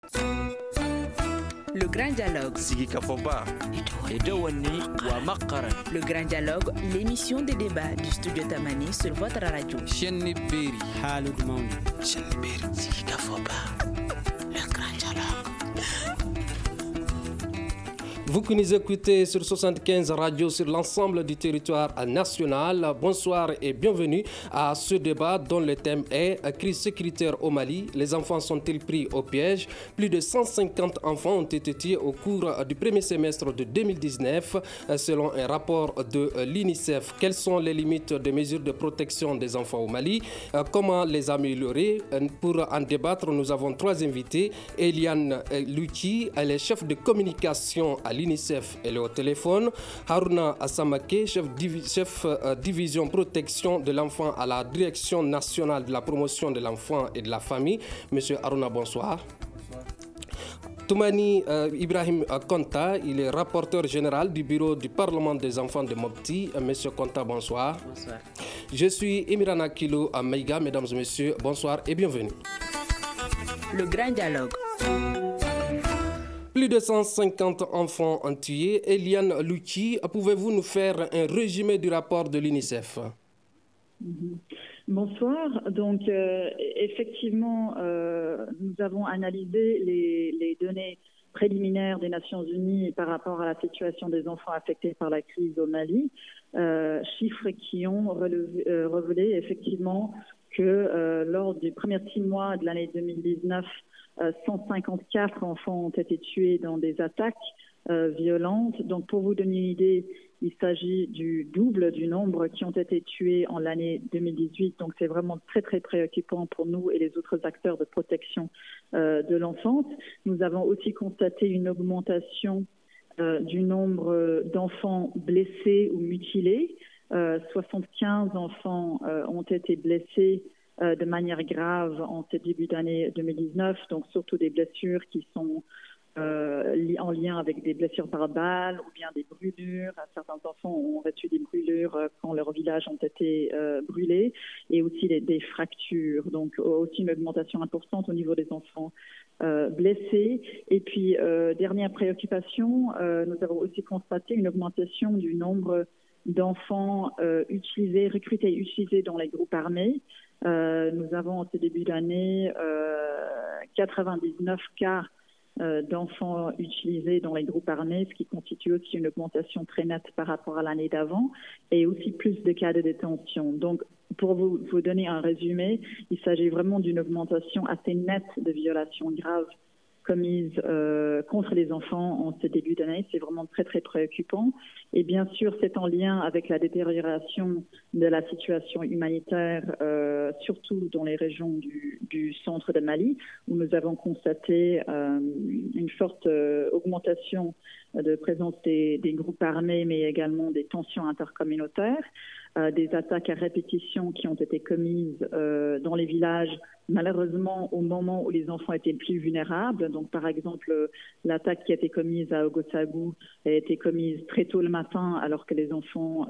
Le grand dialogue. Le grand dialogue, l'émission des débats du studio Tamani sur votre radio. Le grand dialogue. Vous qui nous écoutez sur 75 radios sur l'ensemble du territoire national, bonsoir et bienvenue à ce débat dont le thème est crise sécuritaire au Mali. Les enfants sont-ils pris au piège? Plus de 150 enfants ont été tués au cours du premier semestre de 2019 selon un rapport de l'UNICEF. Quelles sont les limites des mesures de protection des enfants au Mali? Comment les améliorer? Pour en débattre, nous avons trois invités. Eliane Luchi, elle est chef de communication à l'UNICEF, elle est au téléphone. Haruna Assamake, chef division protection de l'enfant à la Direction nationale de la promotion de l'enfant et de la famille. Monsieur Haruna, bonsoir. Bonsoir. Toumani Ibrahim Konta, il est rapporteur général du bureau du Parlement des enfants de Mopti. Monsieur Konta, bonsoir. Bonsoir. Je suis Emirana Kilo à Maïga, mesdames et messieurs, bonsoir et bienvenue. Le grand dialogue. Plus de 150 enfants ont tué. Eliane Luchi, pouvez-vous nous faire un résumé du rapport de l'UNICEF? Bonsoir. Donc, effectivement, nous avons analysé les données préliminaires des Nations Unies par rapport à la situation des enfants affectés par la crise au Mali, chiffres qui ont révélé effectivement que lors des premiers 6 mois de l'année 2019, 154 enfants ont été tués dans des attaques violentes. Donc, pour vous donner une idée, il s'agit du double du nombre qui ont été tués en l'année 2018. Donc, c'est vraiment très, très préoccupant pour nous et les autres acteurs de protection de l'enfance. Nous avons aussi constaté une augmentation du nombre d'enfants blessés ou mutilés. 75 enfants ont été blessés de manière grave en ce début d'année 2019, donc surtout des blessures qui sont en lien avec des blessures par balle ou bien des brûlures. Certains enfants ont reçu des brûlures quand leurs villages ont été brûlés, et aussi des fractures. Donc aussi une augmentation importante au niveau des enfants blessés. Et puis, dernière préoccupation, nous avons aussi constaté une augmentation du nombre d'enfants recrutés et utilisés dans les groupes armés. Nous avons en ce début d'année 99 cas d'enfants utilisés dans les groupes armés, ce qui constitue aussi une augmentation très nette par rapport à l'année d'avant, et aussi plus de cas de détention. Donc, pour vous donner un résumé, il s'agit vraiment d'une augmentation assez nette de violations graves commises contre les enfants en ce début d'année. C'est vraiment très, très préoccupant. Et bien sûr, c'est en lien avec la détérioration de la situation humanitaire, surtout dans les régions du centre de Mali, où nous avons constaté une forte augmentation de présence des groupes armés, mais également des tensions intercommunautaires, des attaques à répétition qui ont été commises dans les villages, malheureusement au moment où les enfants étaient plus vulnérables. Donc, par exemple, l'attaque qui a été commise à Ogosagou a été commise très tôt le matin, alors que les enfants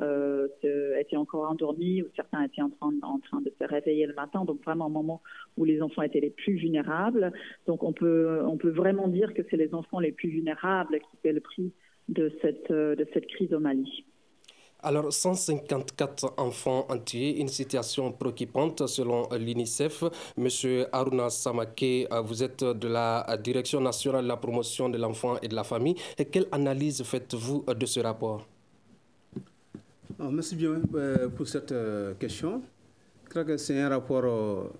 étaient encore endormis, ou certains étaient en train de se réveiller le matin. Donc, vraiment au moment où les enfants étaient les plus vulnérables. Donc, on peut vraiment dire que c'est les enfants les plus vulnérables qui paient le prix de cette crise au Mali. Alors, 154 enfants ont tué, une situation préoccupante selon l'UNICEF. Monsieur Haruna Samake, vous êtes de la Direction nationale de la promotion de l'enfant et de la famille. Et quelle analyse faites-vous de ce rapport? Merci bien pour cette question. Je crois que c'est un rapport...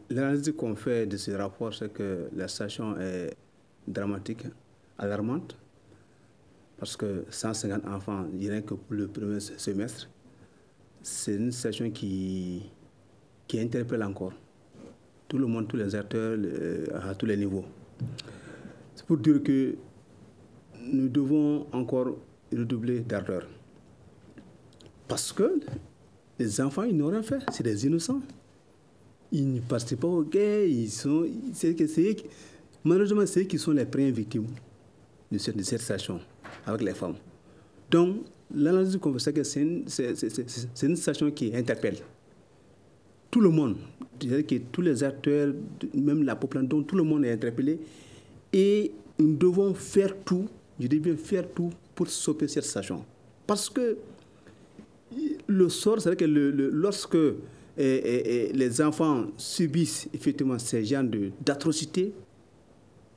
L'analyse qu'on fait de ce rapport, c'est que la situation est dramatique, alarmante. Parce que 150 enfants, je dirais que pour le premier semestre, c'est une situation qui interpelle encore tout le monde, tous les acteurs, à tous les niveaux. C'est pour dire que nous devons encore redoubler d'ardeur. Parce que les enfants, ils n'ont rien fait, c'est des innocents. Ils ne participent pas aux guerres, malheureusement, c'est eux qui sont les premières victimes de cette situation avec les femmes. Donc, l'analyse qu'on fait, c'est que c'est une situation qui interpelle. tout le monde, c'est-à-dire que tous les acteurs, même la population, donc tout le monde est interpellé. Et nous devons faire tout, je dis bien faire tout, pour stopper cette situation. Parce que le sort, c'est-à-dire que lorsque les enfants subissent effectivement ces genres d'atrocités,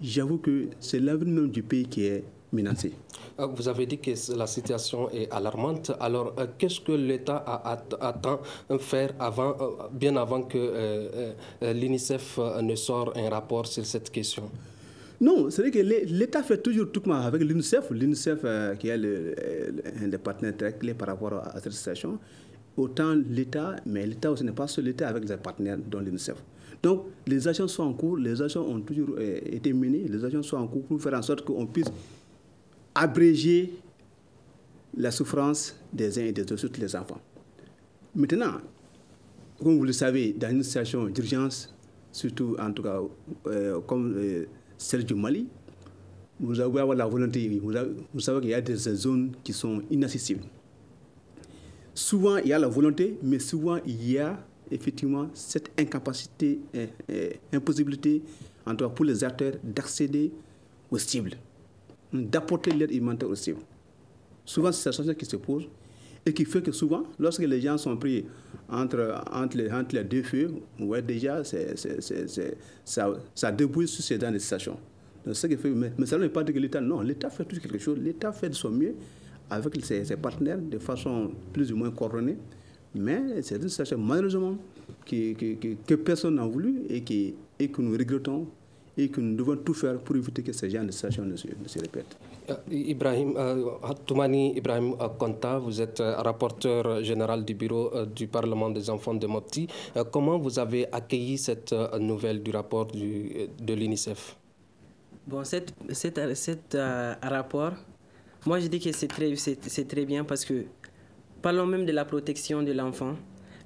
j'avoue que c'est l'avenir même du pays qui est menacé. Vous avez dit que la situation est alarmante. Alors, qu'est-ce que l'État attend faire bien avant que l'UNICEF ne sorte un rapport sur cette question? Non, c'est vrai que l'État fait toujours tout avec l'UNICEF. L'UNICEF qui est un des partenaires très clés par rapport à cette situation. Autant l'État, mais l'État aussi n'est pas seul, l'État avec les partenaires dont l'UNICEF. Donc, les actions sont en cours, les actions ont toujours été menées, les actions sont en cours pour faire en sorte qu'on puisse abréger la souffrance des uns et des autres, surtout les enfants. Maintenant, comme vous le savez, dans une situation d'urgence, surtout en tout cas comme celle du Mali, vous avez avoir la volonté, vous savez qu'il y a des zones qui sont inaccessibles. Souvent, il y a la volonté, mais souvent, il y a effectivement cette incapacité, impossibilité, en tout cas pour les acteurs, d'accéder aux cibles, d'apporter l'aide alimentaire aux cibles. Souvent, c'est cette situation qui se pose et qui fait que souvent, lorsque les gens sont pris entre les deux feux, ouais, déjà, ça débouille sur ces dans les situations. Donc, ce qui fait, mais ça ne veut pas dire que l'État, non, l'État fait toujours quelque chose, l'État fait de son mieux avec ses partenaires de façon plus ou moins coordonnée. Mais c'est une situation, malheureusement, que personne n'a voulu et que nous regrettons et que nous devons tout faire pour éviter que ces genres de situations ne se répètent. Toumani Ibrahim Konta, vous êtes rapporteur général du bureau du Parlement des enfants de Mopti. Comment vous avez accueilli cette nouvelle du rapport de l'UNICEF? Bon, cet rapport, moi je dis que c'est très bien parce que parlons même de la protection de l'enfant.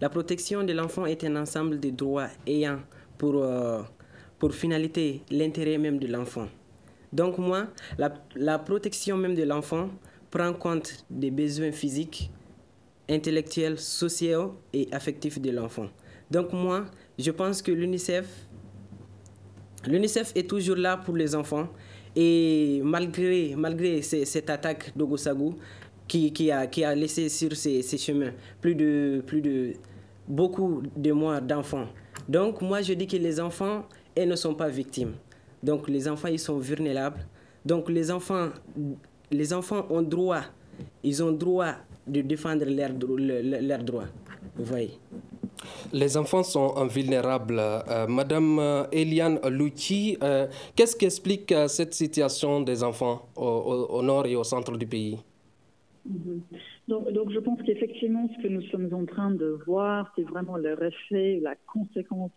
La protection de l'enfant est un ensemble de droits ayant pour finalité l'intérêt même de l'enfant. Donc moi, la protection même de l'enfant prend compte des besoins physiques, intellectuels, sociaux et affectifs de l'enfant. Donc moi, je pense que l'UNICEF est toujours là pour les enfants et malgré cette attaque d'Ogosagou qui a laissé sur ses chemins beaucoup de morts d'enfants. Donc moi je dis que les enfants, ils ne sont pas victimes. Donc les enfants, ils sont vulnérables. Donc les enfants ont droit, ils ont droit de défendre leurs droits. Vous voyez. Les enfants sont vulnérables. Madame Eliane Louti, qu'est-ce qui explique cette situation des enfants au nord et au centre du pays? Donc je pense qu'effectivement, ce que nous sommes en train de voir, c'est vraiment le effet, la conséquence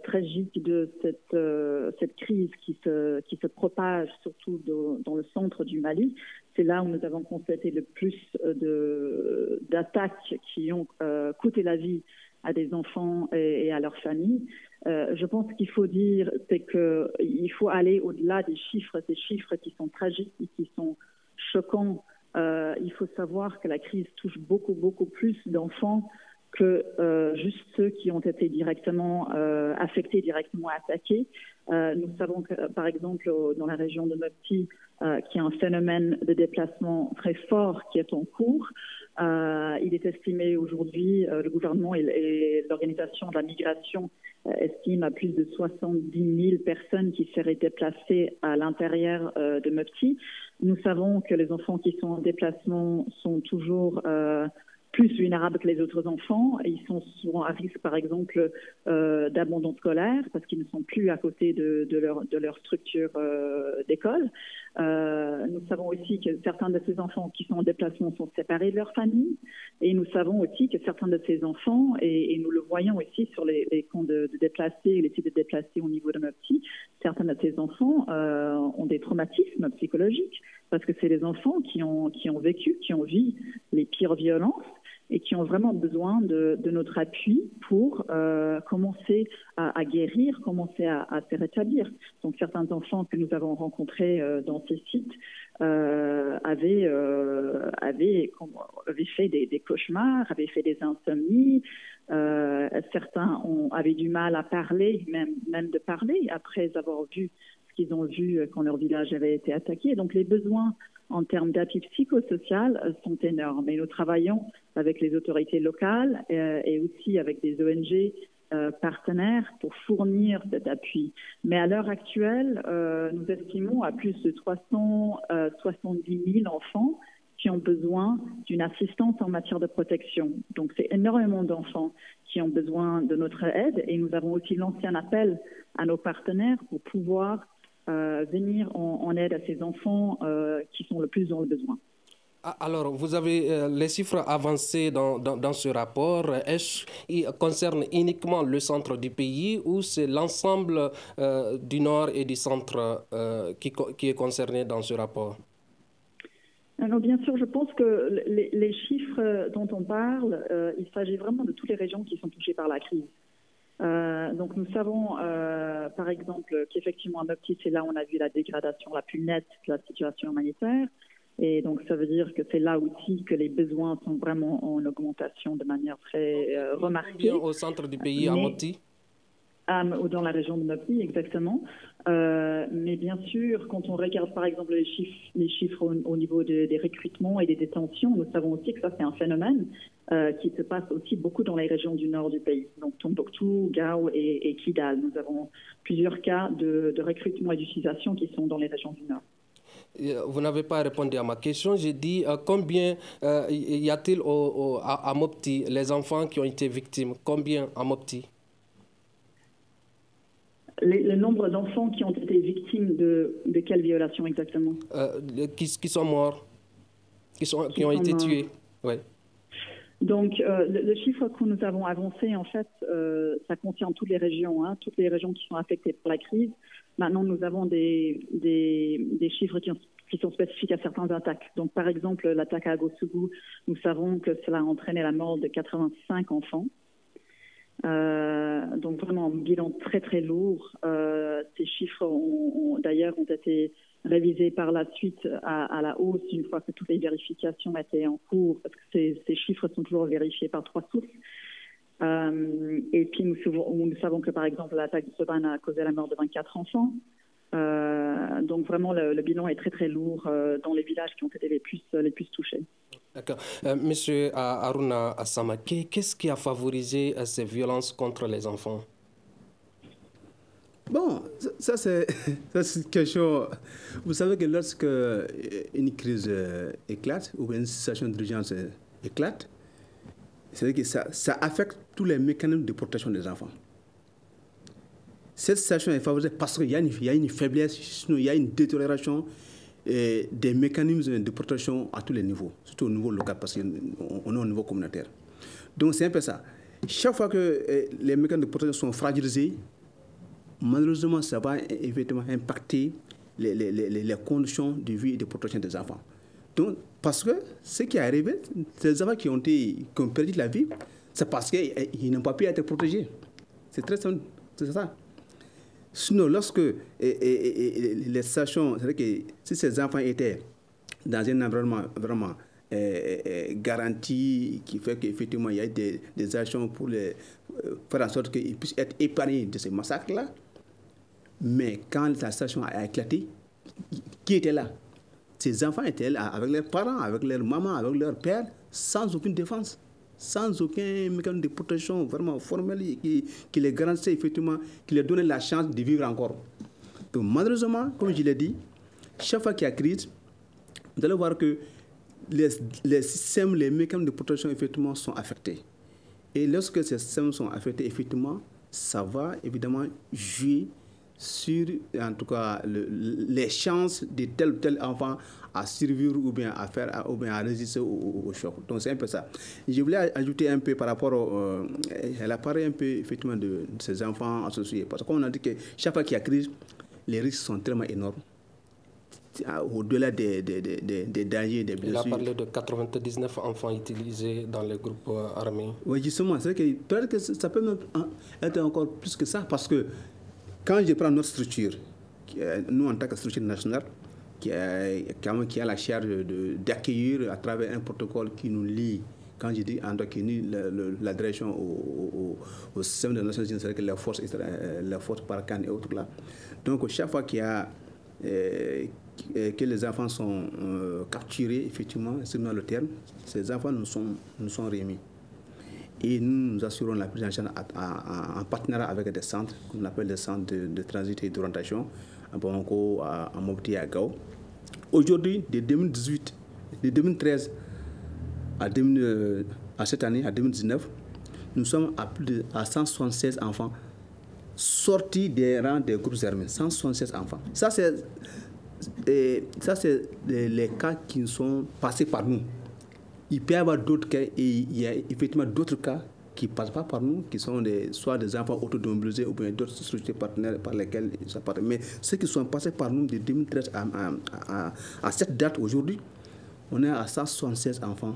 tragique de cette crise qui se propage surtout dans le centre du Mali. C'est là où nous avons constaté le plus d'attaques qui ont coûté la vie à des enfants et à leurs familles. Je pense qu'il faut dire, c'est qu'il faut aller au-delà des chiffres, ces chiffres qui sont tragiques et qui sont choquants. Il faut savoir que la crise touche beaucoup plus d'enfants que juste ceux qui ont été directement affectés, directement attaqués. Nous savons que, par exemple, dans la région de Mopti, qu'il y a un phénomène de déplacement très fort qui est en cours. Il est estimé aujourd'hui, le gouvernement et l'organisation de la migration estiment à plus de 70 000 personnes qui seraient déplacées à l'intérieur de Mopti. Nous savons que les enfants qui sont en déplacement sont toujours plus vulnérables que les autres enfants. Ils sont souvent à risque, par exemple, d'abandon scolaire parce qu'ils ne sont plus à côté de leur structure d'école. Nous savons aussi que certains de ces enfants qui sont en déplacement sont séparés de leur famille. Et nous savons aussi que certains de ces enfants, et nous le voyons aussi sur les camps de déplacés, les sites de déplacés au niveau de Mopti, certains de ces enfants ont des traumatismes psychologiques parce que c'est les enfants qui ont vécu, qui ont vu les pires violences et qui ont vraiment besoin de notre appui pour commencer à guérir, commencer à se rétablir. Donc certains enfants que nous avons rencontrés dans ces sites avaient fait des cauchemars, avaient fait des insomnies, Certains avaient du mal à parler, même de parler, après avoir vu ce qu'ils ont vu quand leur village avait été attaqué. Donc les besoins en termes d'appui psychosocial sont énormes. Et nous travaillons avec les autorités locales et aussi avec des ONG partenaires pour fournir cet appui. Mais à l'heure actuelle, nous estimons à plus de 370 000 enfants qui ont besoin d'une assistance en matière de protection. Donc c'est énormément d'enfants qui ont besoin de notre aide et nous avons aussi lancé un appel à nos partenaires pour pouvoir venir en aide à ces enfants qui sont le plus dans le besoin. Alors, vous avez les chiffres avancés dans ce rapport. Est-ce qu'ils concernent uniquement le centre du pays ou c'est l'ensemble du nord et du centre qui est concerné dans ce rapport? Alors, bien sûr, je pense que les chiffres dont on parle, il s'agit vraiment de toutes les régions qui sont touchées par la crise. Donc nous savons, par exemple, qu'effectivement à Mopti, c'est là où on a vu la dégradation la plus nette de la situation humanitaire. Et donc ça veut dire que c'est là aussi que les besoins sont vraiment en augmentation de manière très remarquée. Bien au centre du pays, à Mopti? Dans la région de Mopti, exactement. Mais bien sûr, quand on regarde par exemple les chiffres au niveau des recrutements et des détentions, nous savons aussi que ça c'est un phénomène qui se passe aussi beaucoup dans les régions du nord du pays. Donc Tombouctou, Gao et Kidal. Nous avons plusieurs cas de recrutement et d'utilisation qui sont dans les régions du nord. Vous n'avez pas répondu à ma question. J'ai dit combien y a-t-il à Mopti, les enfants qui ont été victimes? Combien à Mopti? Le nombre d'enfants qui ont été victimes de quelle violation exactement? Qui sont morts, qui ont été tués. Ouais. Donc, le chiffre que nous avons avancé, en fait, ça concerne toutes les régions qui sont affectées par la crise. Maintenant, nous avons des chiffres qui sont spécifiques à certaines attaques. Donc, par exemple, l'attaque à Gosougou, nous savons que cela a entraîné la mort de 85 enfants. Donc, vraiment, un bilan très, très lourd. Ces chiffres, d'ailleurs, ont été révisés par la suite à la hausse une fois que toutes les vérifications étaient en cours, parce que ces chiffres sont toujours vérifiés par 3 sources. Et puis, nous savons que, par exemple, l'attaque de Soban a causé la mort de 24 enfants. Donc, vraiment, le bilan est très, très lourd dans les villages qui ont été les plus touchés. D'accord. Monsieur Haruna Assama, qu'est-ce qui a favorisé ces violences contre les enfants? Bon, ça c'est quelque chose. Vous savez que lorsque une crise éclate ou une situation d'urgence éclate, c'est-à-dire que ça affecte tous les mécanismes de protection des enfants. Cette situation est favorisée parce qu'il y a une faiblesse, sinon il y a une détérioration des mécanismes de protection à tous les niveaux, surtout au niveau local parce qu'on est au niveau communautaire. Donc c'est un peu ça. Chaque fois que les mécanismes de protection sont fragilisés, malheureusement ça va effectivement impacter les conditions de vie et de protection des enfants. Donc parce que ce qui est arrivé, ces enfants qui ont perdu la vie, c'est parce qu'ils n'ont pas pu être protégés. C'est très simple, c'est ça. Sinon, lorsque les stations, c'est-à-dire que si ces enfants étaient dans un environnement vraiment garanti, qui fait qu'effectivement il y a des actions pour faire en sorte qu'ils puissent être épargnés de ces massacres-là, mais quand la station a éclaté, qui était là? Ces enfants étaient là avec leurs parents, avec leurs mamans, avec leurs pères, sans aucune défense, sans aucun mécanisme de protection vraiment formel qui les garantissait effectivement, qui leur donnait la chance de vivre encore. Donc malheureusement, comme je l'ai dit, chaque fois qu'il y a crise, vous allez voir que les systèmes, les mécanismes de protection effectivement sont affectés. Et lorsque ces systèmes sont affectés, effectivement, ça va évidemment jouer sur, en tout cas, les chances de tel ou tel enfant à survivre ou bien à résister au choc. Donc c'est un peu ça. Je voulais ajouter un peu par rapport elle a parlé un peu effectivement de ces enfants associés. Parce qu'on a dit que chaque fois qu'il y a crise, les risques sont tellement énormes. Au-delà des dangers, des blessures. Il a parlé de 99 enfants utilisés dans les groupes armés. Oui, justement, c'est que peut-être que ça peut même être encore plus que ça, parce que quand je prends notre structure, nous en tant que structure nationale, qui a la charge d'accueillir à travers un protocole qui nous lie Quand je dis endocrini, la direction au système des Nations Unies, c'est-à-dire que les forces Barkhane et autres là. Donc chaque fois qu'il y a que les enfants sont capturés, effectivement, c'est dans le terme, ces enfants nous sont remis. Et nous assurons la prise en charge en partenariat avec des centres, qu'on appelle des centres de transit et d'orientation, à Bamako, à Mopti et à Gao. Aujourd'hui, de 2013 à cette année, à 2019, nous sommes à 176 enfants sortis des rangs des groupes armés. 176 enfants. Ça, c'est les cas qui sont passés par nous. Il peut y avoir d'autres cas, et il y a effectivement d'autres cas qui ne passent pas par nous, qui sont soit des enfants autodomobilisés ou bien d'autres structures partenaires par lesquelles ils sont partenaires. Mais ceux qui sont passés par nous de 2013 à cette date aujourd'hui, on est à 176 enfants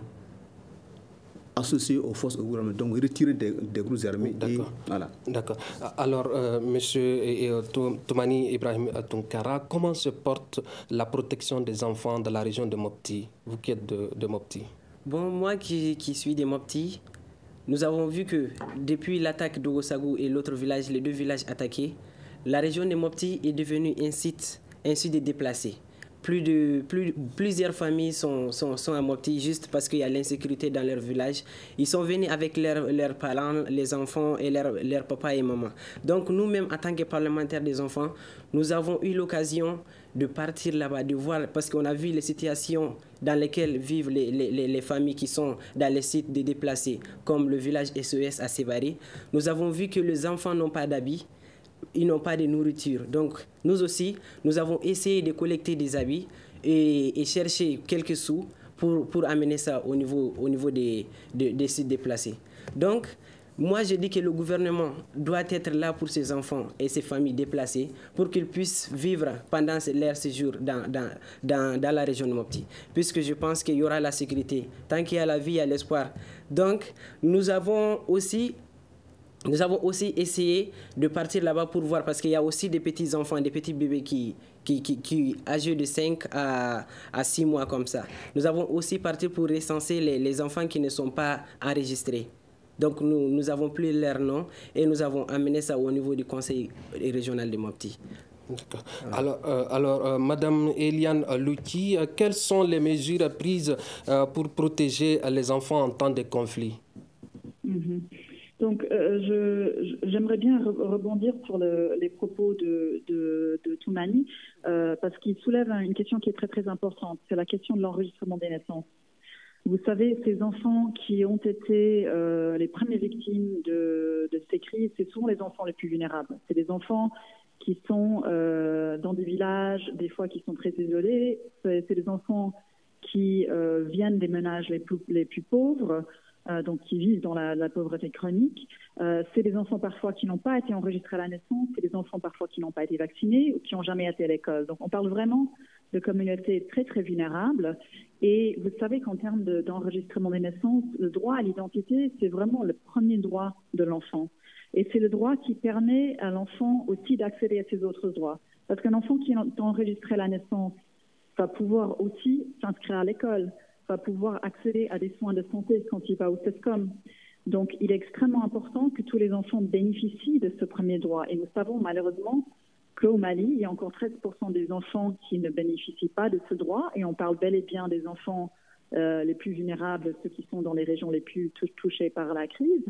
associés aux forces au gouvernement, donc retirés des groupes armés. D'accord. Voilà. D'accord. Alors, monsieur Toumani Ibrahim Tounkara, comment se porte la protection des enfants dans la région de Mopti, vous qui êtes de Mopti? Bon, moi qui suis de Mopti, nous avons vu que depuis l'attaque d'Ogosagou et l'autre village, les deux villages attaqués, la région de Mopti est devenue un site de déplacés. Plusieurs familles sont à Mopti juste parce qu'il y a l'insécurité dans leur village. Ils sont venus avec leurs parents, les enfants et leurs papa et maman. Donc nous-mêmes, en tant que parlementaires des enfants, nous avons eu l'occasion de partir là-bas, de voir, parce qu'on a vu les situations dans lesquelles vivent les familles qui sont dans les sites de déplacés, comme le village SES à Sévaré. Nous avons vu que les enfants n'ont pas d'habits, ils n'ont pas de nourriture. Donc, nous aussi, nous avons essayé de collecter des habits et chercher quelques sous pour amener ça au niveau des sites déplacés. Donc, moi, je dis que le gouvernement doit être là pour ces enfants et ces familles déplacées pour qu'ils puissent vivre pendant leur séjour dans la région de Mopti. Puisque je pense qu'il y aura la sécurité. Tant qu'il y a la vie, il y a l'espoir. Donc, nous avons aussi essayé de partir là-bas pour voir, parce qu'il y a aussi des petits enfants, des petits bébés qui âgés de 5 à 6 mois comme ça. Nous avons aussi parti pour recenser les enfants qui ne sont pas enregistrés. Donc nous avons pris leur nom et nous avons amené ça au niveau du conseil régional de Mopti. Alors, Madame Eliane Louki, quelles sont les mesures prises pour protéger les enfants en temps de conflit? Donc, j'aimerais bien rebondir sur les propos de Toumani, parce qu'il soulève une question qui est très très importante. C'est la question de l'enregistrement des naissances. Vous savez, ces enfants qui ont été les premières victimes de ces crises, c'est souvent les enfants les plus vulnérables. C'est des enfants qui sont dans des villages, des fois qui sont très isolés. C'est des enfants qui viennent des ménages les plus pauvres, donc qui vivent dans la pauvreté chronique. C'est des enfants parfois qui n'ont pas été enregistrés à la naissance, c'est des enfants parfois qui n'ont pas été vaccinés ou qui n'ont jamais été à l'école. Donc on parle vraiment de communautés très très vulnérables. Et vous savez qu'en termes d'enregistrement des naissances, le droit à l'identité, c'est vraiment le premier droit de l'enfant. Et c'est le droit qui permet à l'enfant aussi d'accéder à ses autres droits. Parce qu'un enfant qui est enregistré à la naissance va pouvoir aussi s'inscrire à l'école, va pouvoir accéder à des soins de santé quand il va au CESCOM. Donc, il est extrêmement important que tous les enfants bénéficient de ce premier droit. Et nous savons malheureusement qu'au Mali, il y a encore 13% des enfants qui ne bénéficient pas de ce droit. Et on parle bel et bien des enfants les plus vulnérables, ceux qui sont dans les régions les plus touchées par la crise.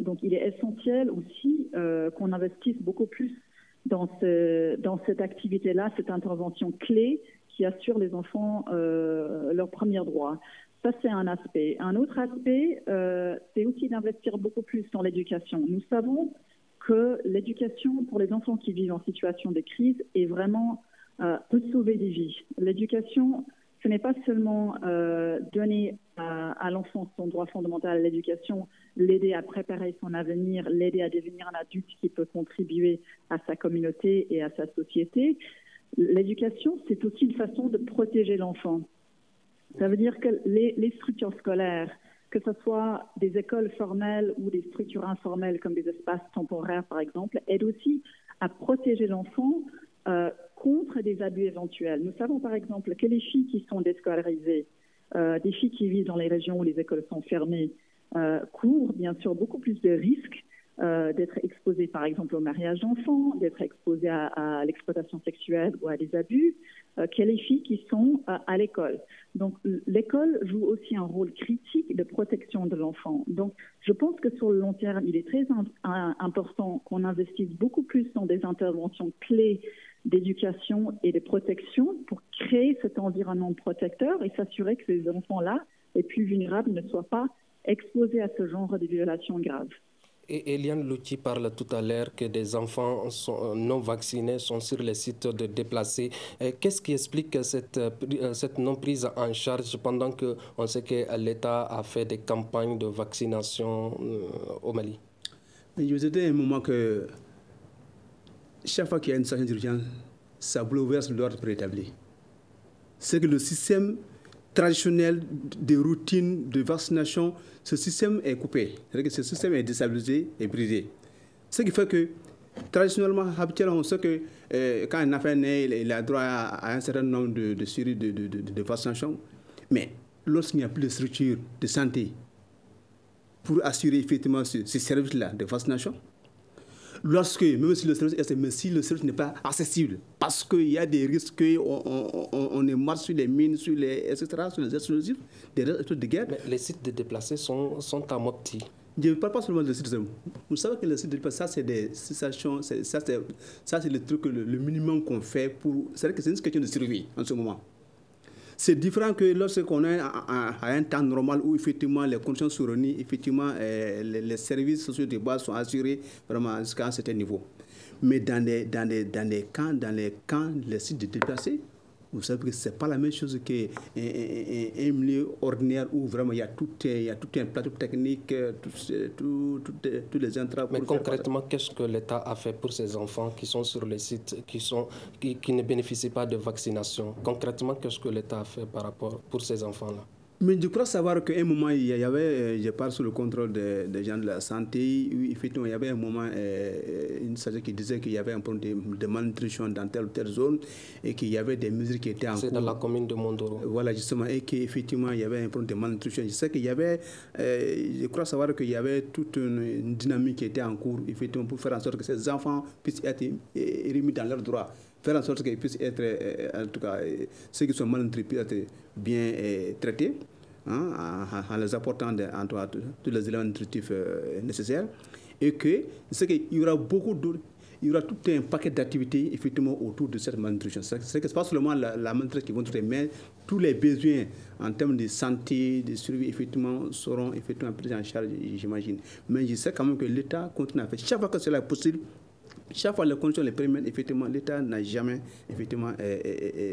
Donc, il est essentiel aussi qu'on investisse beaucoup plus dans cette activité-là, cette intervention clé qui assure les enfants leurs premiers droits. Ça, c'est un aspect. Un autre aspect, c'est aussi d'investir beaucoup plus dans l'éducation. Nous savons que l'éducation pour les enfants qui vivent en situation de crise est vraiment peut sauver des vies. L'éducation, ce n'est pas seulement donner à l'enfant son droit fondamental à l'éducation, l'aider à préparer son avenir, l'aider à devenir un adulte qui peut contribuer à sa communauté et à sa société. L'éducation, c'est aussi une façon de protéger l'enfant. Ça veut dire que les structures scolaires, que ce soit des écoles formelles ou des structures informelles comme des espaces temporaires par exemple, aident aussi à protéger l'enfant contre des abus éventuels. Nous savons par exemple que les filles qui sont déscolarisées des filles qui vivent dans les régions où les écoles sont fermées courent bien sûr beaucoup plus de risques d'être exposées par exemple au mariage d'enfants, d'être exposées à l'exploitation sexuelle ou à des abus, que les filles qui sont à l'école. Donc l'école joue aussi un rôle critique de protection de l'enfant. Donc je pense que sur le long terme, il est très important qu'on investisse beaucoup plus dans des interventions clés d'éducation et de protection pour créer cet environnement protecteur et s'assurer que ces enfants-là, les plus vulnérables, ne soient pas exposés à ce genre de violations graves. Et Eliane Louti parle tout à l'heure que des enfants non vaccinés sont sur les sites de déplacés. Qu'est-ce qui explique cette non-prise en charge pendant qu'on sait que l'État a fait des campagnes de vaccination au Mali? Je vous ai dit à un moment que chaque fois qu'il y a une situation d'urgence, ça bouleverse l'ordre préétabli. C'est que le système traditionnel de routine de vaccination, ce système est coupé. C'est-à-dire que ce système est déstabilisé et brisé. Ce qui fait que, traditionnellement, habituellement, on sait que quand un enfant naît, il a droit à un certain nombre de séries de vaccinations. Mais lorsqu'il n'y a plus de structure de santé pour assurer effectivement ce service-là de vaccination, même si le service n'est pas accessible, parce qu'il y a des risques qu'on est mort sur les mines, etc., sur les explosifs, des trucs de guerre. Mais les sites de déplacés sont à Mopti. Je ne parle pas seulement de sites. Vous savez que les sites de déplacés, ça c'est des situations, ça c'est le truc, le minimum qu'on fait pour. C'est-à-dire que c'est une question de survie en ce moment. C'est différent que lorsqu'on est à un temps normal où effectivement les conditions sont réunies, effectivement les services sociaux de base sont assurés vraiment jusqu'à un certain niveau. Mais dans les camps, les sites de déplacés, vous savez que ce n'est pas la même chose qu'un milieu ordinaire où vraiment il y a tout un plateau technique, tous les entraves. Mais concrètement, qu'est-ce que l'État a fait pour ces enfants qui sont sur les sites, qui ne bénéficient pas de vaccination? Concrètement, qu'est-ce que l'État a fait pour ces enfants-là? Mais je crois savoir qu'à un moment, il y avait, je parle sous le contrôle des gens de la santé, où effectivement, il y avait un moment, une sagesse qui disait qu'il y avait un problème de malnutrition dans telle ou telle zone et qu'il y avait des mesures qui étaient en cours. C'est dans la commune de Mondoro. Voilà, justement, et qu'effectivement, il y avait un problème de malnutrition. Je sais qu'il y avait, je crois savoir qu'il y avait toute une dynamique qui était en cours, effectivement, pour faire en sorte que ces enfants puissent être remis dans leurs droits. Faire en sorte qu'ils puissent être, en tout cas, ceux qui sont malnutris puissent être bien traités, en les apportant tous les éléments nutritifs nécessaires. Et que c'est qu'il y aura beaucoup d'autres, il y aura tout un paquet d'activités effectivement autour de cette malnutrition. C'est que ce n'est pas seulement la malnutrition qui vont traiter, mais tous les besoins en termes de santé, de survie, effectivement, seront effectivement pris en charge, j'imagine. Mais je sais quand même que l'État continue à faire, chaque fois que cela est possible, chaque fois les conditions les permettent, effectivement, l'État n'a jamais effectivement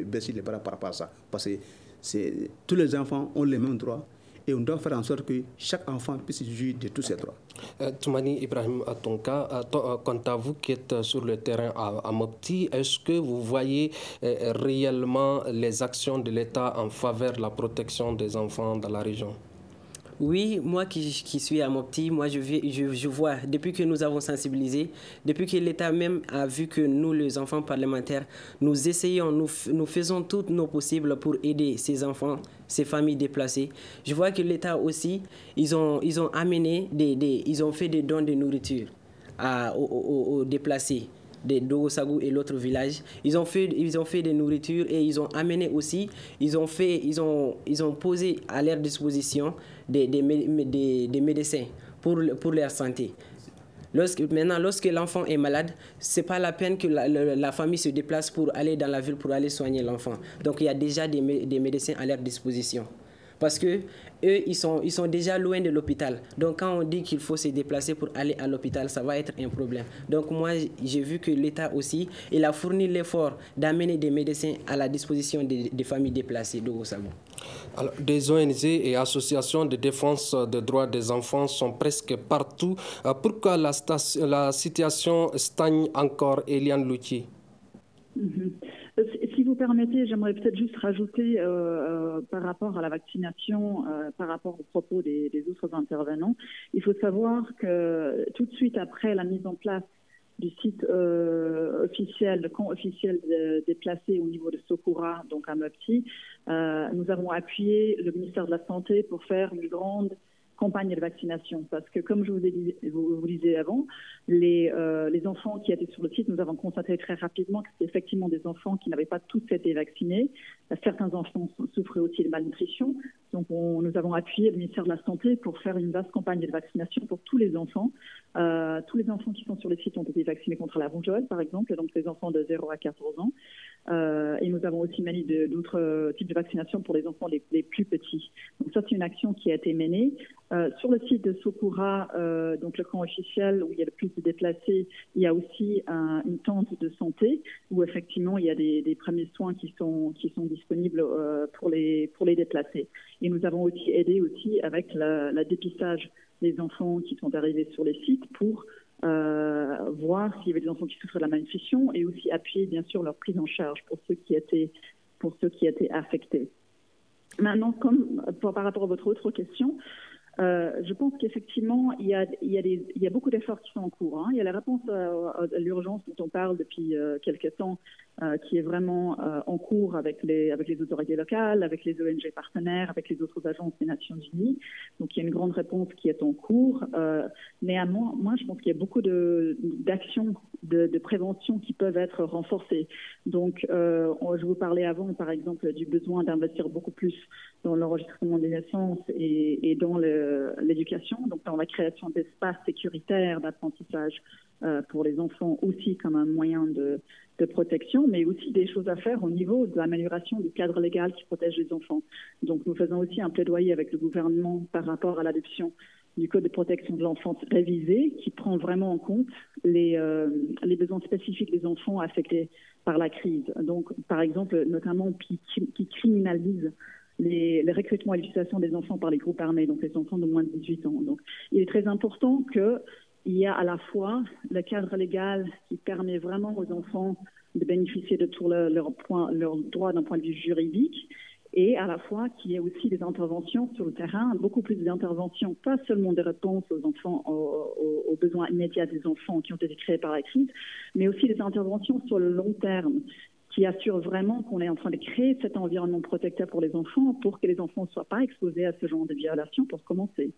baissé les bras par rapport à ça. Parce que tous les enfants ont les mêmes droits et on doit faire en sorte que chaque enfant puisse jouir de tous ses droits. Toumani Ibrahim Atonka, quant à vous qui êtes sur le terrain à Mopti, est-ce que vous voyez réellement les actions de l'État en faveur de la protection des enfants dans la région? Oui, moi qui suis à Mopti, moi je vois, depuis que nous avons sensibilisé, depuis que l'État même a vu que nous, les enfants parlementaires, nous essayons, nous faisons tout nos possibles pour aider ces enfants, ces familles déplacées. Je vois que l'État aussi, ils ont amené, ils ont fait des dons de nourriture aux déplacés de Dogosagou et l'autre village. Ils ont fait des nourritures et ils ont amené aussi, ils ont posé à leur disposition des médecins pour leur santé. Maintenant, lorsque l'enfant est malade, ce n'est pas la peine que la famille se déplace pour aller dans la ville pour aller soigner l'enfant. Donc il y a déjà des médecins à leur disposition. Parce que eux, ils sont déjà loin de l'hôpital. Donc quand on dit qu'il faut se déplacer pour aller à l'hôpital, ça va être un problème. Donc moi, j'ai vu que l'État aussi, il a fourni l'effort d'amener des médecins à la disposition des familles déplacées d'Ogosagou. Alors, des ONG et associations de défense des droits des enfants sont presque partout. Pourquoi la situation stagne encore, Eliane Louti? Si vous permettez, j'aimerais peut-être juste rajouter par rapport à la vaccination, par rapport aux propos des autres intervenants, il faut savoir que tout de suite après la mise en place du site officiel, le camp officiel déplacé au niveau de Sokoura, donc à Mopti, nous avons appuyé le ministère de la Santé pour faire une grande campagne de vaccination. Parce que, comme je vous disais avant, les enfants qui étaient sur le site, nous avons constaté très rapidement que c'était effectivement des enfants qui n'avaient pas tous été vaccinés. Certains enfants souffraient aussi de malnutrition. Donc, nous avons appuyé le ministère de la Santé pour faire une vaste campagne de vaccination pour tous les enfants. Tous les enfants qui sont sur le site ont été vaccinés contre la rougeole, par exemple, donc les enfants de 0 à 14 ans. Et nous avons aussi mené d'autres types de vaccination pour les enfants les plus petits. Donc ça, c'est une action qui a été menée. Sur le site de Sokoura, donc le camp officiel où il y a le plus de déplacés, il y a aussi une tente de santé où effectivement il y a des premiers soins qui sont disponibles pour les déplacés. Et nous avons aussi aidé aussi avec la dépistage des enfants qui sont arrivés sur les sites pour voir s'il y avait des enfants qui souffraient de la malnutrition et aussi appuyer bien sûr leur prise en charge pour ceux qui étaient affectés. Maintenant, par rapport à votre autre question, je pense qu'effectivement, il y a beaucoup d'efforts qui sont en cours. Hein. Il y a la réponse à l'urgence dont on parle depuis quelques temps, qui est vraiment en cours avec les autorités locales, avec les ONG partenaires, avec les autres agences des Nations Unies. Donc, il y a une grande réponse qui est en cours. Néanmoins, moi, je pense qu'il y a beaucoup d'actions de prévention qui peuvent être renforcées. Donc, je vous parlais avant, par exemple, du besoin d'investir beaucoup plus dans l'enregistrement des naissances et dans l'éducation, donc dans la création d'espaces sécuritaires d'apprentissage pour les enfants aussi comme un moyen de protection, mais aussi des choses à faire au niveau de l'amélioration du cadre légal qui protège les enfants. Donc nous faisons aussi un plaidoyer avec le gouvernement par rapport à l'adoption du Code de protection de l'enfance révisé qui prend vraiment en compte les besoins spécifiques des enfants affectés par la crise. Donc par exemple, notamment qui criminalise les recrutements et l'utilisation des enfants par les groupes armés, donc les enfants de moins de 18 ans. Donc, il est très important qu'il y a à la fois le cadre légal qui permet vraiment aux enfants de bénéficier de tous leurs droits d'un point de vue juridique et à la fois qu'il y ait aussi des interventions sur le terrain, beaucoup plus d'interventions, pas seulement des réponses aux enfants, aux besoins immédiats des enfants qui ont été créés par la crise, mais aussi des interventions sur le long terme qui assure vraiment qu'on est en train de créer cet environnement protecteur pour les enfants pour que les enfants ne soient pas exposés à ce genre de violations pour commencer.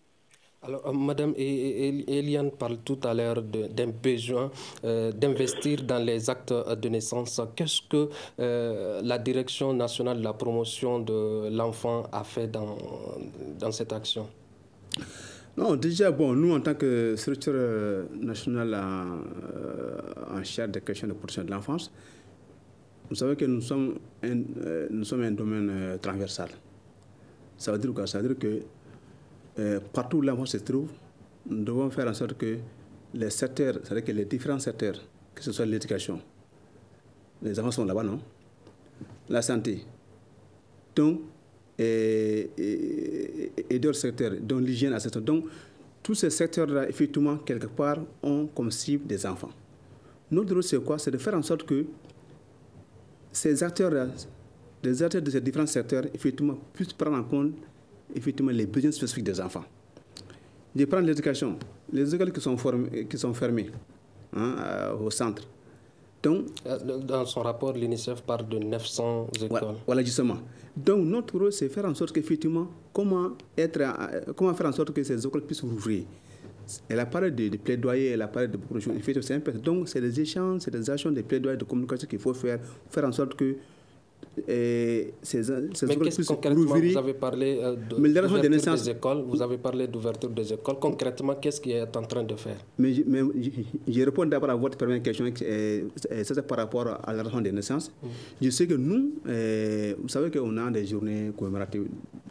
Alors, Madame Eliane parle tout à l'heure d'un besoin d'investir dans les actes de naissance. Qu'est-ce que la Direction nationale de la promotion de l'enfant a fait dans cette action? Non, déjà, nous, en tant que structure nationale en charge des questions de protection de l'enfance, vous savez que nous sommes un domaine transversal. Ça veut dire quoi? Ça veut dire que partout où l'enfant se trouve, nous devons faire en sorte que les secteurs, c'est-à-dire que les différents secteurs, que ce soit l'éducation, les enfants sont là-bas, non? La santé, donc, et d'autres secteurs, dont l'hygiène, etc. Donc, tous ces secteurs-là, effectivement, quelque part, ont comme cible des enfants. Notre rôle, c'est quoi? C'est de faire en sorte que ces acteurs-là, les acteurs de ces différents secteurs, effectivement, puissent prendre en compte effectivement les besoins spécifiques des enfants. Je prends l'éducation, les écoles qui sont fermées au centre. Donc, dans son rapport, l'UNICEF parle de 900 écoles. Voilà, justement. Donc, notre rôle, c'est faire en sorte qu'effectivement, comment faire en sorte que ces écoles puissent rouvrir. Elle a parlé de plaidoyer, elle a parlé de beaucoup de choses. Donc, c'est des échanges, c'est des actions, des plaidoyers, de communication qu'il faut faire en sorte que ces écoles puissent rouvrir. Vous avez parlé d'ouverture des écoles, vous avez parlé d'ouverture des écoles. Concrètement, qu'est-ce qu'il est en train de faire? Mais je réponds d'abord à votre première question, c'est par rapport à la raison des naissances. Je sais que nous, vous savez qu'on a des journées commémoratives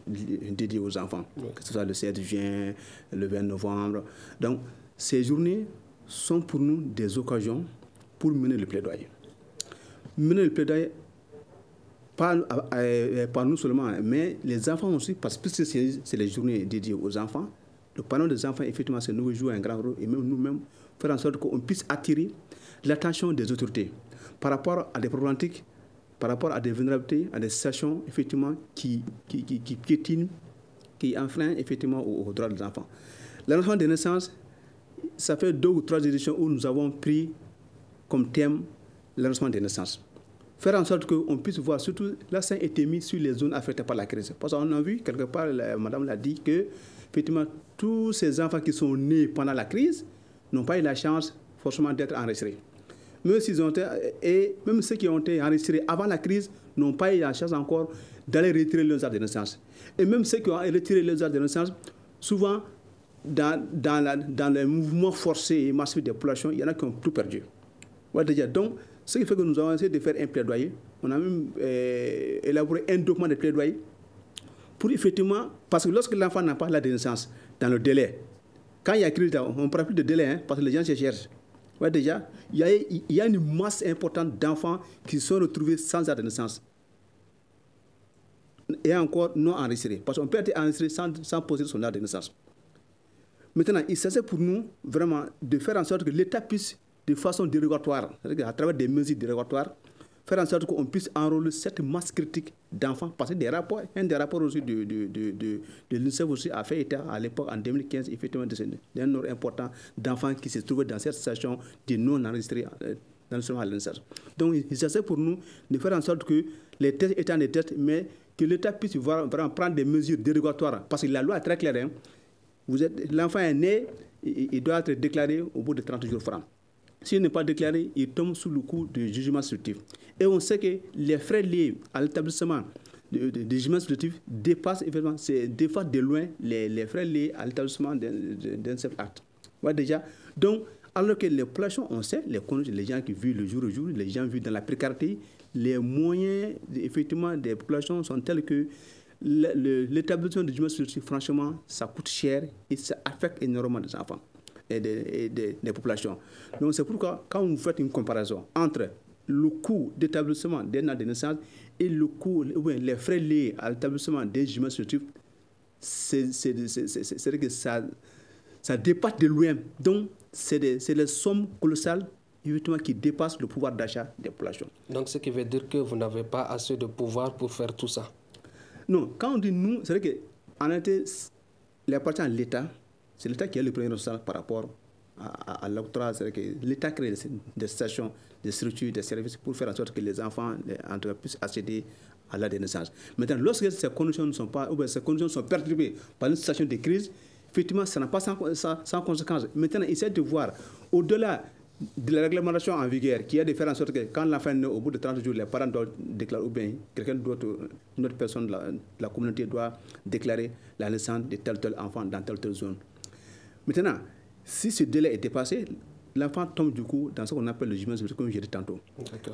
dédiées aux enfants, que ce soit le 7 juin, le 20 novembre. Donc, ces journées sont pour nous des occasions pour mener le plaidoyer. Mener le plaidoyer, pas nous seulement, mais les enfants aussi, parce que c'est les journées dédiées aux enfants. Le panneau des enfants, effectivement, c'est nous joue un grand rôle, et même nous-mêmes, faire en sorte qu'on puisse attirer l'attention des autorités par rapport à des problématiques, par rapport à des vulnérabilités, à des situations, effectivement, qui piétinent, qui enfreignent, effectivement, aux droits des enfants. La notion de naissance, ça fait 2 ou 3 éditions où nous avons pris comme thème l'annoncement des naissances. Faire en sorte qu'on puisse voir, surtout l'accent était mis sur les zones affectées par la crise. Parce qu'on a vu, quelque part, madame l'a dit, que effectivement, tous ces enfants qui sont nés pendant la crise n'ont pas eu la chance forcément d'être enregistrés. Même ceux qui ont été enregistrés avant la crise n'ont pas eu la chance encore d'aller retirer leurs actes de naissance. Et même ceux qui ont retiré leurs actes de naissance, souvent, dans les mouvements forcés et massifs de population, il y en a qui ont tout perdu. Ouais, déjà, donc, ce qui fait que nous avons essayé de faire un plaidoyer. On a même élaboré un document de plaidoyer pour effectivement, parce que lorsque l'enfant n'a pas la naissance dans le délai, quand il y a crise, on ne parle plus de délai, hein, parce que les gens se cherchent. Ouais, déjà, il y a une masse importante d'enfants qui sont retrouvés sans acte de naissance. Et encore non enregistrés. Parce qu'on peut être enregistré sans poser son acte de naissance. Maintenant, il s'agit pour nous vraiment de faire en sorte que l'État puisse, de façon dérogatoire, c'est-à-dire à travers des mesures dérogatoires, faire en sorte qu'on puisse enrôler cette masse critique d'enfants. Parce que un des rapports aussi de l'UNICEF aussi a fait état à l'époque, en 2015, effectivement, d'un nombre important d'enfants qui se trouvaient dans cette situation de non-enregistrés dans le à la naissance. Donc, il s'agit pour nous de faire en sorte que les tests étant des tests, mais que l'État puisse vraiment prendre des mesures dérogatoires. Parce que la loi est très claire. Hein. L'enfant est né, il doit être déclaré au bout de 30 jours francs. S'il n'est pas déclaré, il tombe sous le coup du jugement instructif. Et on sait que les frais liés à l'établissement du jugement instructif dépassent de loin les frais liés à l'établissement d'un seul acte. Ouais, déjà. Donc, alors que les populations, on sait, les gens qui vivent le jour au jour, les gens vivent dans la précarité, les moyens effectivement des populations sont tels que l'établissement du jugement instructif, franchement, ça coûte cher et ça affecte énormément des enfants et des populations. Donc c'est pourquoi quand vous faites une comparaison entre le coût d'établissement d'un acte de naissance et le coût, les frais liés à l'établissement des jugements instructifs, c'est que ça dépasse de loin. Donc c'est des sommes colossales qui dépassent le pouvoir d'achat des populations. Donc ce qui veut dire que vous n'avez pas assez de pouvoir pour faire tout ça? Non, quand on dit nous, c'est vrai qu'en réalité, il appartient à l'État. C'est l'État qui est le premier responsable par rapport à l'octroi. C'est vrai que l'État crée des stations, des structures, des services pour faire en sorte que les enfants puissent accéder à la naissance. Maintenant, lorsque ces conditions ne sont pas, ou bien ces conditions sont perturbées par une situation de crise, effectivement, ça n'a pas sans conséquence. Maintenant, il s'agit de voir au-delà de la réglementation en vigueur, qui est de faire en sorte que quand l'enfant est né, au bout de 30 jours, les parents doivent déclarer, ou bien quelqu'un d'autre, une autre personne de la communauté doit déclarer la naissance de tel enfant dans telle zone. Maintenant, si ce délai est dépassé, l'enfant tombe du coup dans ce qu'on appelle le jugement, comme j'ai dit tantôt.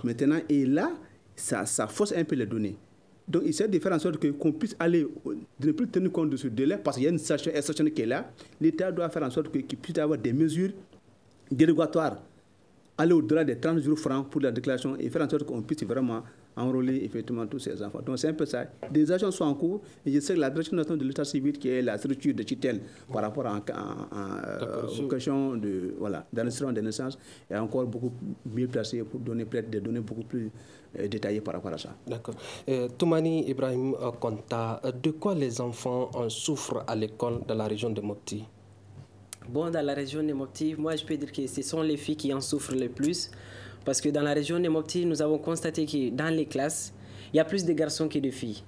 Maintenant, et là, ça fausse un peu les données. Donc, il s'agit de faire en sorte qu'on puisse aller, de ne plus tenir compte de ce délai, parce qu'il y a une situation exceptionnelle qui est là. L'État doit faire en sorte qu'il puisse avoir des mesures dérogatoires, aller au-delà des 30 jours francs pour la déclaration et faire en sorte qu'on puisse vraiment enrôler effectivement tous ces enfants. Donc c'est un peu ça. Des actions sont en cours et je sais que la Direction nationale de l'état civil, qui est la structure de tutelle par rapport aux questions d'enregistrement des naissances, est encore beaucoup mieux placée pour donner des données beaucoup plus détaillées par rapport à ça. D'accord. Toumani Ibrahim Konta, de quoi les enfants souffrent à l'école dans la région de Mopti? Bon, dans la région de Mopti, moi je peux dire que ce sont les filles qui en souffrent le plus. Parce que dans la région de Mopti, nous avons constaté que dans les classes, il y a plus de garçons que de filles.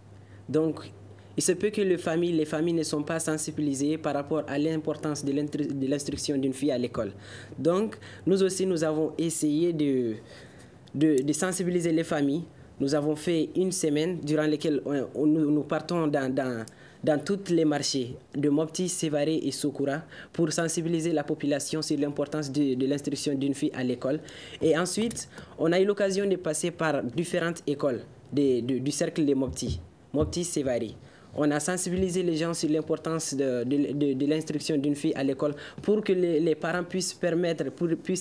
Donc, il se peut que les familles ne sont pas sensibilisées par rapport à l'importance de l'instruction d'une fille à l'école. Donc, nous aussi, nous avons essayé de sensibiliser les familles. Nous avons fait une semaine durant laquelle nous partons dans tous les marchés de Mopti, Sévaré et Sokoura pour sensibiliser la population sur l'importance de l'instruction d'une fille à l'école. Et ensuite, on a eu l'occasion de passer par différentes écoles du cercle de Mopti, Sévaré. On a sensibilisé les gens sur l'importance de l'instruction d'une fille à l'école pour que les parents puissent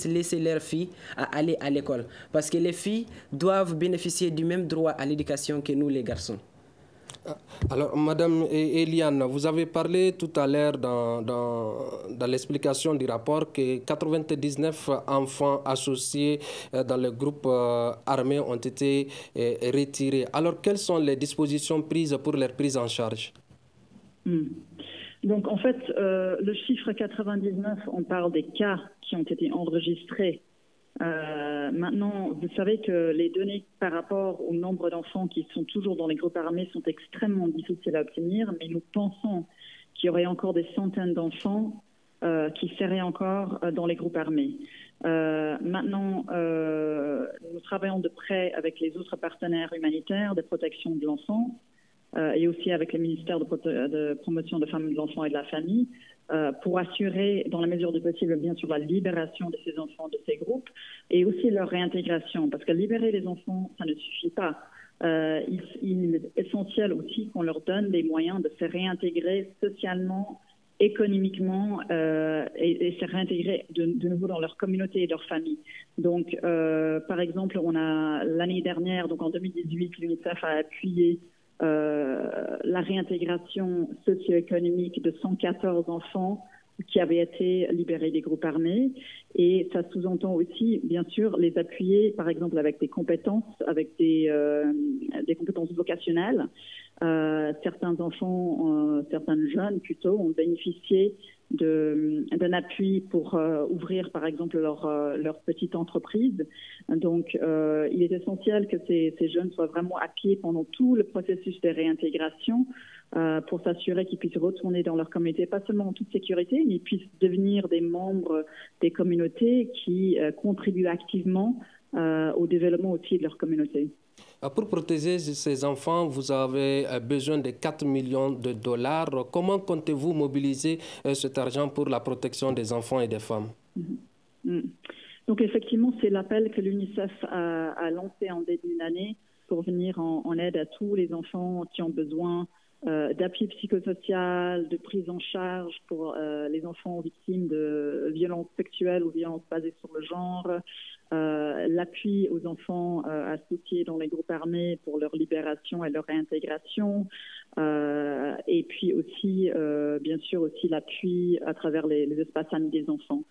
laisser leurs filles aller à l'école. Parce que les filles doivent bénéficier du même droit à l'éducation que nous, les garçons. Alors, Madame Eliane, vous avez parlé tout à l'heure dans l'explication du rapport que 99 enfants associés dans le groupe armé ont été retirés. Alors, quelles sont les dispositions prises pour leur prise en charge? Donc, en fait, le chiffre 99, on parle des cas qui ont été enregistrés Maintenant, vous savez que les données par rapport au nombre d'enfants qui sont toujours dans les groupes armés sont extrêmement difficiles à obtenir, mais nous pensons qu'il y aurait encore des centaines d'enfants qui seraient encore dans les groupes armés. Maintenant, nous travaillons de près avec les autres partenaires humanitaires de protection de l'enfant et aussi avec le ministère de promotion de femmes, de l'enfant et de la famille pour assurer, dans la mesure du possible, bien sûr, la libération de ces enfants de ces groupes et aussi leur réintégration. Parce que libérer les enfants, ça ne suffit pas. Il est essentiel aussi qu'on leur donne des moyens de se réintégrer socialement, économiquement et se réintégrer de nouveau dans leur communauté et leur famille. Donc, par exemple, on a l'année dernière, donc en 2018, l'UNICEF a appuyé la réintégration socio-économique de 114 enfants qui avaient été libérés des groupes armés. Et ça sous-entend aussi, bien sûr, les appuyer, par exemple, avec des compétences, avec des compétences vocationnelles. Certains enfants, certains jeunes plutôt, ont bénéficié d'un appui pour ouvrir, par exemple, leur petite entreprise. Donc, il est essentiel que ces jeunes soient vraiment appuyés pendant tout le processus de réintégration pour s'assurer qu'ils puissent retourner dans leur communauté, pas seulement en toute sécurité, mais ils puissent devenir des membres des communautés qui contribuent activement au développement aussi de leur communauté. Pour protéger ces enfants, vous avez besoin de 4 millions de dollars. Comment comptez-vous mobiliser cet argent pour la protection des enfants et des femmes? Donc effectivement, c'est l'appel que l'UNICEF a lancé en début d'année pour venir en aide à tous les enfants qui ont besoin d'appui psychosocial, de prise en charge pour les enfants victimes de violences sexuelles ou violences basées sur le genre, l'appui aux enfants associés dans les groupes armés pour leur libération et leur réintégration, et puis aussi, bien sûr, aussi l'appui à travers les espaces amis des enfants.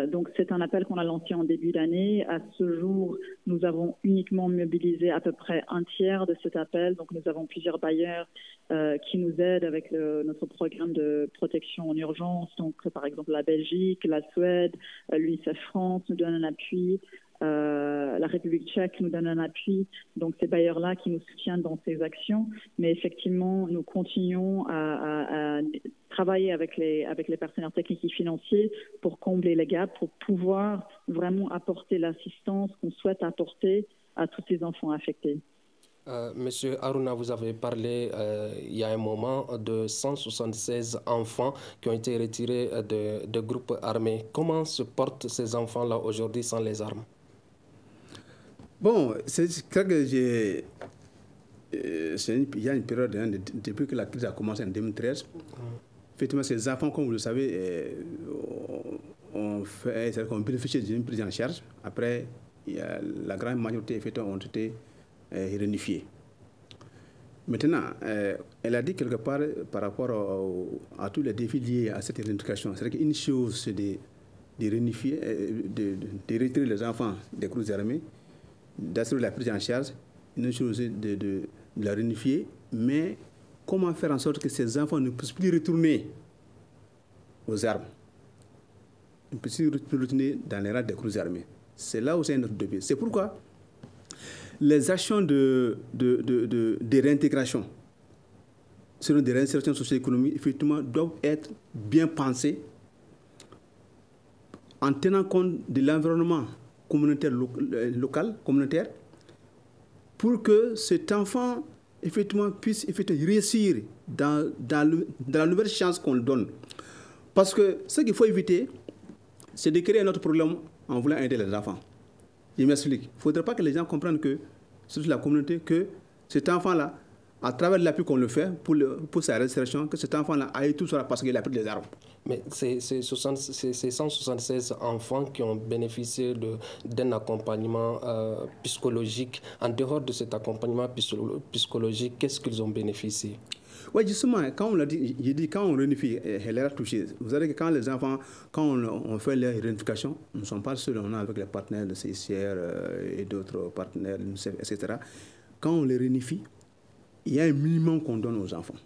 Donc c'est un appel qu'on a lancé en début d'année. À ce jour, nous avons uniquement mobilisé à peu près un tiers de cet appel. Donc nous avons plusieurs bailleurs qui nous aident avec notre programme de protection en urgence. Donc par exemple la Belgique, la Suède, l'UNICEF France nous donnent un appui. La République tchèque nous donne un appui, donc ces bailleurs-là qui nous soutiennent dans ces actions. Mais effectivement, nous continuons à travailler avec les partenaires techniques et financiers pour combler les gaps, pour pouvoir vraiment apporter l'assistance qu'on souhaite apporter à tous ces enfants affectés. Monsieur Haruna, vous avez parlé il y a un moment de 176 enfants qui ont été retirés de groupes armés. Comment se portent ces enfants-là aujourd'hui sans les armes? Bon, c'est clair que il y a une période, depuis que la crise a commencé en 2013. Effectivement, ces enfants, comme vous le savez, ont bénéficié d'une prise en charge. Après, la grande majorité effectivement ont été réunifiés. Maintenant, elle a dit quelque part par rapport à tous les défis liés à cette réunification. C'est-à-dire qu'une chose, c'est de réunifier, de retirer les enfants des groupes armés, d'assurer la prise en charge. Une autre chose, de la réunifier, mais comment faire en sorte que ces enfants ne puissent plus retourner aux armes, ne puissent plus retourner dans les rangs des groupes armés. C'est là où c'est notre défi. C'est pourquoi les actions de réintégration, selon des réinsertions socio-économiques, effectivement, doivent être bien pensées en tenant compte de l'environnement communautaire local, communautaire, pour que cet enfant, effectivement, puisse réussir dans la nouvelle chance qu'on lui donne. Parce que ce qu'il faut éviter, c'est de créer un autre problème en voulant aider les enfants. Je m'explique. Il ne faudrait pas que les gens comprennent que, surtout la communauté, que cet enfant-là, à travers l'appui qu'on le fait pour sa restauration, que cet enfant-là aille tout cela parce qu'il a pris des armes. Mais c'est 176 enfants qui ont bénéficié d'un accompagnement psychologique. En dehors de cet accompagnement psychologique, qu'est-ce qu'ils ont bénéficié? Oui, justement, quand on l'a dit, j'ai dit quand on réunifie, elle a touché. Vous savez que quand les enfants, quand on fait leur réunification, nous ne sommes pas seuls, on est avec les partenaires de CICR et d'autres partenaires, etc. Quand on les réunifie, il y a un minimum qu'on donne aux enfants.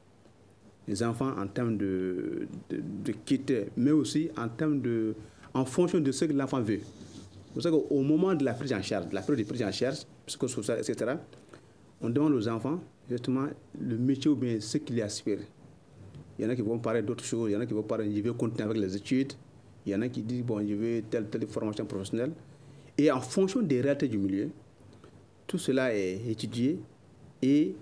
Les enfants en termes de quitter, mais aussi en fonction de ce que l'enfant veut. Vous savez qu'au moment de la prise en charge, de la période de prise en charge, psychosociale, etc., on demande aux enfants, justement, le métier ou bien ce qu'ils aspirent. Il y en a qui vont parler d'autres choses, il y en a qui vont parler, je vais continuer avec les études, il y en a qui disent, bon, je veux telle formation professionnelle. Et en fonction des réalités du milieu, tout cela est étudié et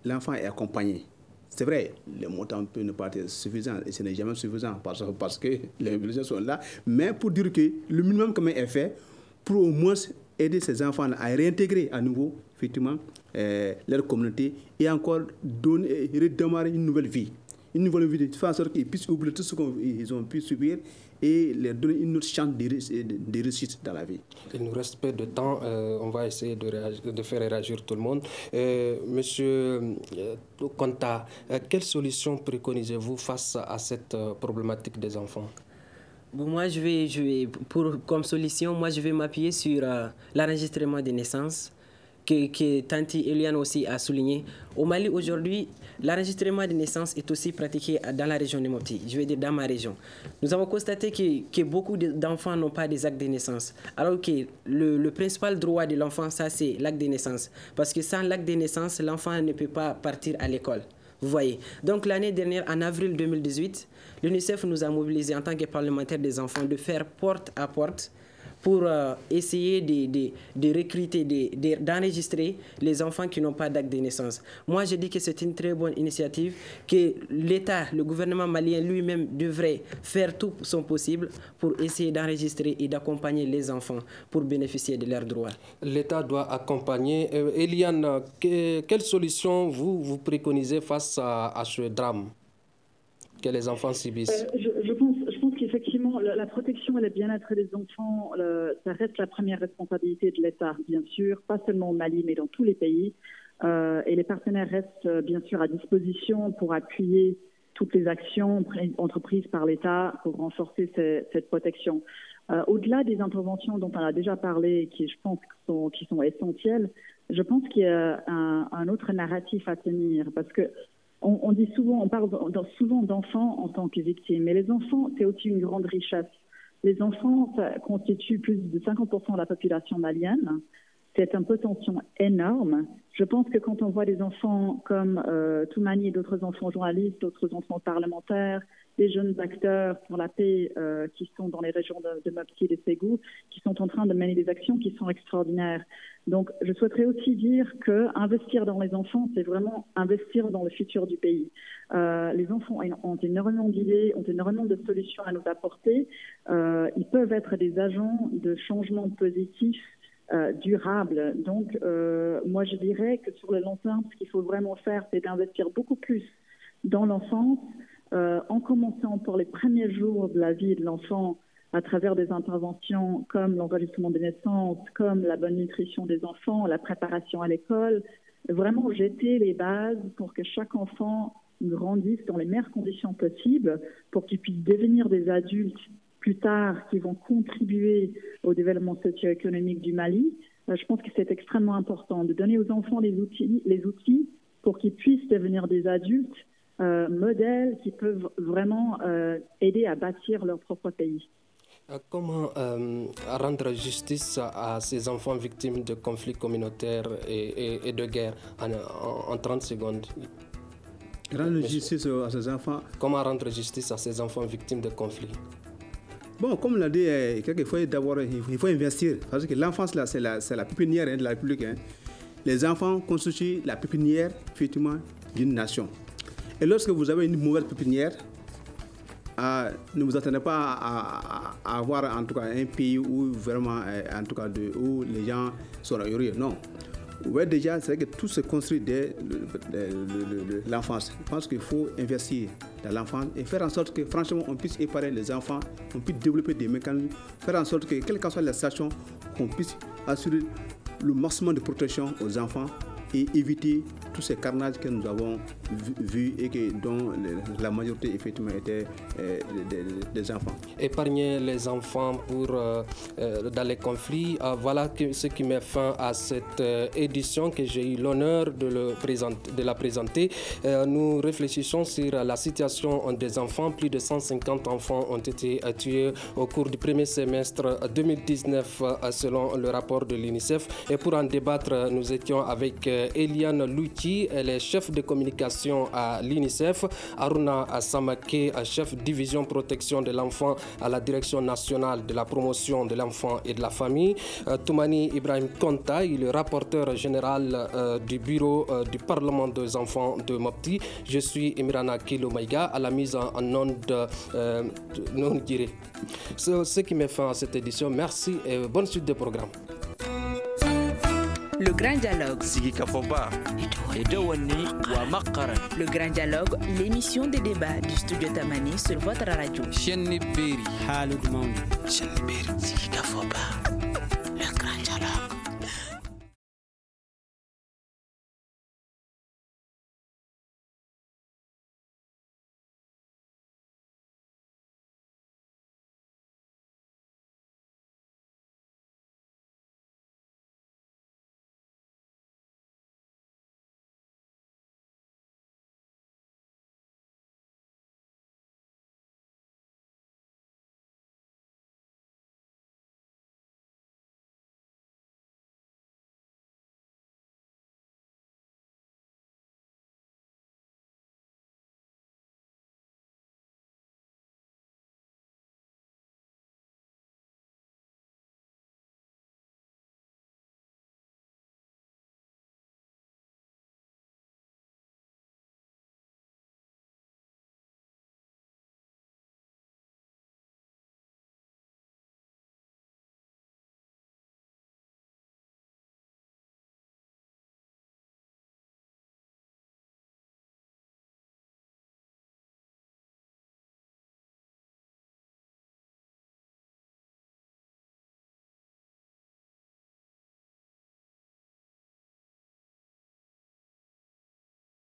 l'enfant est accompagné. C'est vrai, les montants peuvent ne pas être suffisants et ce n'est jamais suffisant parce que les besoins sont là. Mais pour dire que le minimum quand même est fait pour au moins aider ces enfants à réintégrer à nouveau, effectivement, leur communauté et encore redémarrer une nouvelle vie. Une nouvelle vie de faire en sorte qu'ils puissent oublier tout ce qu'ils ont pu subir et leur donner une autre chance de réussite dans la vie. Il nous reste peu de temps, on va essayer de faire réagir tout le monde. Monsieur Konta, quelle solution préconisez-vous face à cette problématique des enfants? Bon, moi, comme solution, moi, je vais m'appuyer sur l'enregistrement des naissances que Tanti Eliane aussi a souligné. Au Mali, aujourd'hui, l'enregistrement des naissances est aussi pratiqué dans la région de Mopti, je veux dire dans ma région. Nous avons constaté que beaucoup d'enfants n'ont pas des actes de naissance, alors que le principal droit de l'enfant, ça c'est l'acte de naissance. Parce que sans l'acte de naissance, l'enfant ne peut pas partir à l'école. Vous voyez. Donc l'année dernière, en avril 2018, l'UNICEF nous a mobilisés en tant que parlementaires des enfants de faire porte à porte pour essayer de recruter, d'enregistrer les enfants qui n'ont pas d'acte de naissance. Moi, je dis que c'est une très bonne initiative, que l'État, le gouvernement malien lui-même devrait faire tout son possible pour essayer d'enregistrer et d'accompagner les enfants pour bénéficier de leurs droits. L'État doit accompagner. Eliane, quelle solution vous préconisez face à ce drame que les enfants subissent? Je pense qu'effectivement, la protection et le bien-être des enfants, ça reste la première responsabilité de l'État, bien sûr, pas seulement au Mali, mais dans tous les pays. Et les partenaires restent, bien sûr, à disposition pour appuyer toutes les actions entreprises par l'État pour renforcer cette protection. Au-delà des interventions dont on a déjà parlé, qui je pense qui sont essentielles, je pense qu'il y a un autre narratif à tenir, parce que on dit souvent, on parle souvent d'enfants en tant que victimes, mais les enfants, c'est aussi une grande richesse. Les enfants, ça constitue plus de 50% de la population malienne. C'est un potentiel énorme. Je pense que quand on voit des enfants comme Toumani et d'autres enfants journalistes, d'autres enfants parlementaires, des jeunes acteurs pour la paix qui sont dans les régions de Mopti et de Ségou, qui sont en train de mener des actions qui sont extraordinaires. Donc, je souhaiterais aussi dire qu'investir dans les enfants, c'est vraiment investir dans le futur du pays. Les enfants ont énormément d'idées, ont énormément de solutions à nous apporter. Ils peuvent être des agents de changement positif durable. Donc, moi, je dirais que sur le long terme, ce qu'il faut vraiment faire, c'est d'investir beaucoup plus dans l'enfance, en commençant pour les premiers jours de la vie de l'enfant à travers des interventions comme l'enregistrement des naissances, comme la bonne nutrition des enfants, la préparation à l'école, vraiment jeter les bases pour que chaque enfant grandisse dans les meilleures conditions possibles, pour qu'ils puissent devenir des adultes plus tard qui vont contribuer au développement socio-économique du Mali. Je pense que c'est extrêmement important de donner aux enfants les outils pour qu'ils puissent devenir des adultes modèles qui peuvent vraiment aider à bâtir leur propre pays. Comment rendre justice à ces enfants victimes de conflits communautaires et de guerre en 30 secondes? Rendre justice à ces enfants. Comment rendre justice à ces enfants victimes de conflits? Bon, comme on l'a dit, quelquefois d'abord il faut investir. Parce que l'enfance, là, c'est la pépinière de la République. Les enfants constituent la pépinière, effectivement, d'une nation. Et lorsque vous avez une mauvaise pépinière, ne vous attendez pas à avoir en tout cas un pays où vraiment, en tout cas, où les gens sont heureux. Non. Ouais, déjà, c'est vrai que tout se construit dès l'enfance. Je pense qu'il faut investir dans l'enfance et faire en sorte que, franchement, on puisse éparer les enfants, on puisse développer des mécanismes, faire en sorte que, quelle que soit la station, on puisse assurer le maximum de protection aux enfants et éviter tous ces carnages que nous avons vus et dont la majorité effectivement étaient des enfants. Épargner les enfants dans les conflits, voilà ce qui met fin à cette édition que j'ai eu l'honneur de la présenter. Nous réfléchissons sur la situation des enfants. Plus de 150 enfants ont été tués au cours du premier semestre 2019 selon le rapport de l'UNICEF. Et pour en débattre, nous étions avec Eliane Louti, elle est chef de communication à l'UNICEF, Aruna Samake, chef division protection de l'enfant à la direction nationale de la promotion de l'enfant et de la famille, Toumani Ibrahim Konta, il est rapporteur général du bureau du Parlement des enfants de Mopti. Je suis Imrana Kilomaïga à la mise en onde non diré. C'est ce qui met fin à cette édition. Merci et bonne suite de programme. Le Grand Dialogue. Le Grand Dialogue, l'émission des débats du studio Tamani sur votre radio.